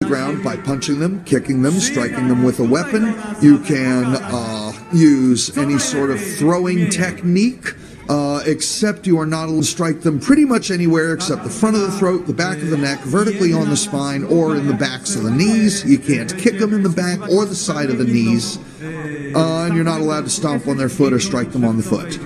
ground by punching them, kicking them, striking them with a weapon. You can use any sort of throwing technique, except you are not allowed to strike them pretty much anywhere except the front of the throat, the back of the neck, vertically on the spine, or in the backs of the knees. You can't kick them in the back or the side of the knees, and you're not allowed to stomp on their foot or strike them on the foot.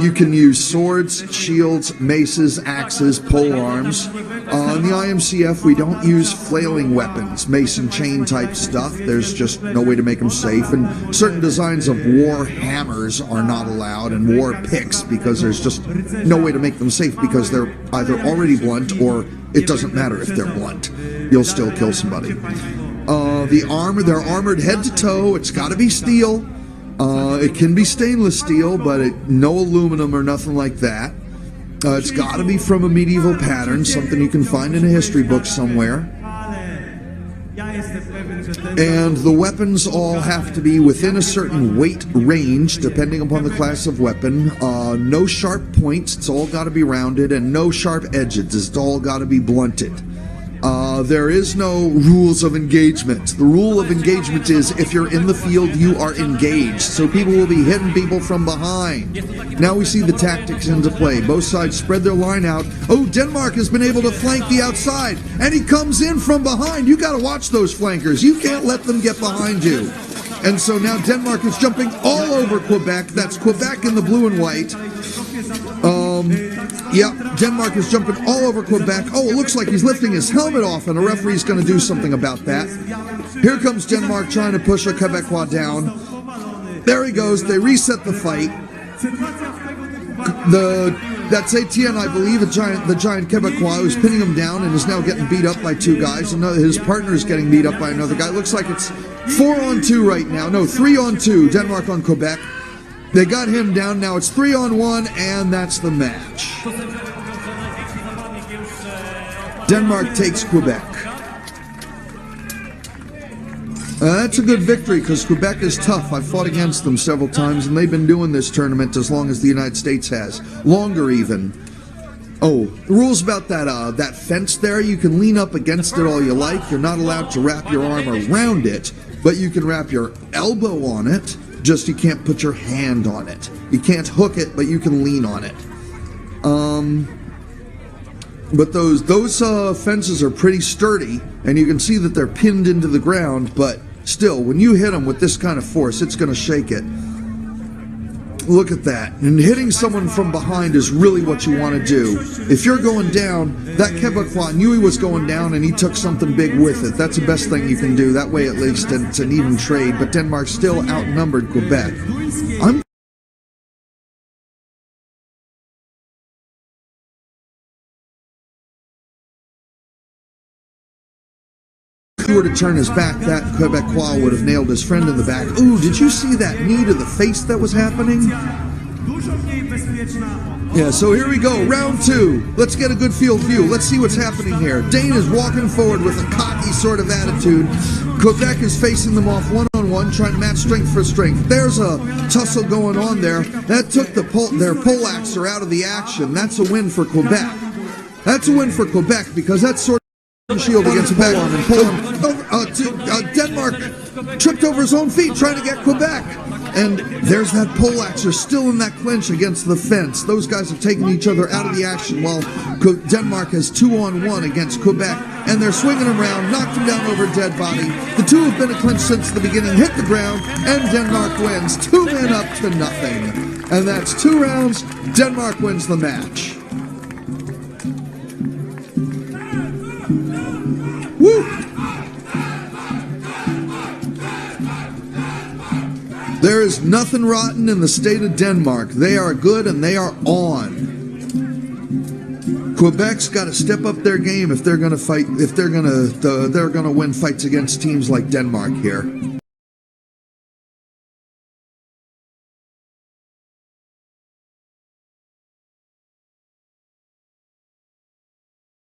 You can use swords, shields, maces, axes, pole arms. In the IMCF, we don't use flailing weapons, mace and chain type stuff. There's just no way to make them safe. And certain designs of war hammers are not allowed, and war picks, because there's just no way to make them safe, because they're either already blunt or it doesn't matter if they're blunt. You'll still kill somebody. They're armored head to toe. It's got to be steel. It can be stainless steel, but no aluminum or nothing like that. It's got to be from a medieval pattern, something you can find in a history book somewhere. And the weapons all have to be within a certain weight range, depending upon the class of weapon. No sharp points, it's all got to be rounded, and no sharp edges, it's all got to be blunted. There is no rules of engagement. The rule of engagement is if you're in the field, you are engaged. So people will be hitting people from behind. Now we see the tactics into play. Both sides spread their line out. Oh, Denmark has been able to flank the outside, and he comes in from behind. You got to watch those flankers. You can't let them get behind you. And so now Denmark is jumping all over Quebec. That's Quebec in the blue and white. Yeah, Denmark is jumping all over Quebec. Oh, it looks like he's lifting his helmet off, and a referee's going to do something about that. Here comes Denmark trying to push a Quebecois down. There he goes. They reset the fight. That's Etienne, I believe, the giant Quebecois, who's pinning him down and is now getting beat up by two guys. His partner is getting beat up by another guy. Looks like it's 4-on-2 right now. No, 3-on-2. Denmark on Quebec. They got him down. Now it's 3-on-1, and that's the match. Denmark takes Quebec. That's a good victory, because Quebec is tough. I've fought against them several times, and they've been doing this tournament as long as the United States has. Longer, even. Oh, the rules about that fence there, you can lean up against it all you like. You're not allowed to wrap your arm around it, but you can wrap your elbow on it. Just you can't put your hand on it. You can't hook it, but you can lean on it. But those fences are pretty sturdy, and you can see that they're pinned into the ground, but still, when you hit them with this kind of force, it's going to shake it. Look at that. And hitting someone from behind is really what you want to do. If you're going down, that Quebecois knew he was going down, and he took something big with it. That's the best thing you can do. That way, at least, it's an even trade. But Denmark still outnumbered Quebec. If he were to turn his back, that Quebecois would have nailed his friend in the back. Ooh, did you see that knee to the face that was happening? Yeah, so here we go, round two. Let's get a good field view. Let's see what's happening here. Dane is walking forward with a cocky sort of attitude. Quebec is facing them off one-on-one, trying to match strength for strength. There's a tussle going on there. That took their poleaxer out of the action. That's a win for Quebec. That's a win for Quebec, because that's sort of shield against Quebec. Denmark tripped over his own feet trying to get Quebec. And there's that poleaxer still in that clinch against the fence. Those guys have taken each other out of the action while Denmark has 2-on-1 against Quebec. And they're swinging him around, knocked him down over a dead body. The two have been a clinch since the beginning, hit the ground, and Denmark wins. 2 men up to nothing. And that's 2 rounds. Denmark wins the match. Woo! There is nothing rotten in the state of Denmark. They are good and they are on. Quebec's got to step up their game if they're going to fight. If they're going to win fights against teams like Denmark here.